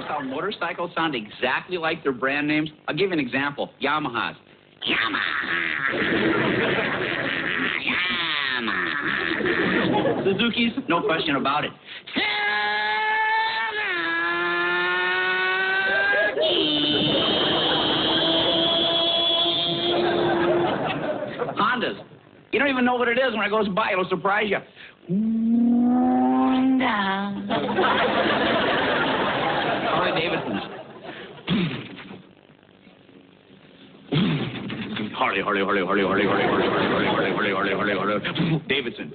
how motorcycles sound exactly like their brand names? I'll give you an example. Yamaha's. Yamaha. Suzuki's? No question about it. Hondas. You don't even know what it is. When it goes by, it'll surprise you. Harley Davidson's. Harley Davidson.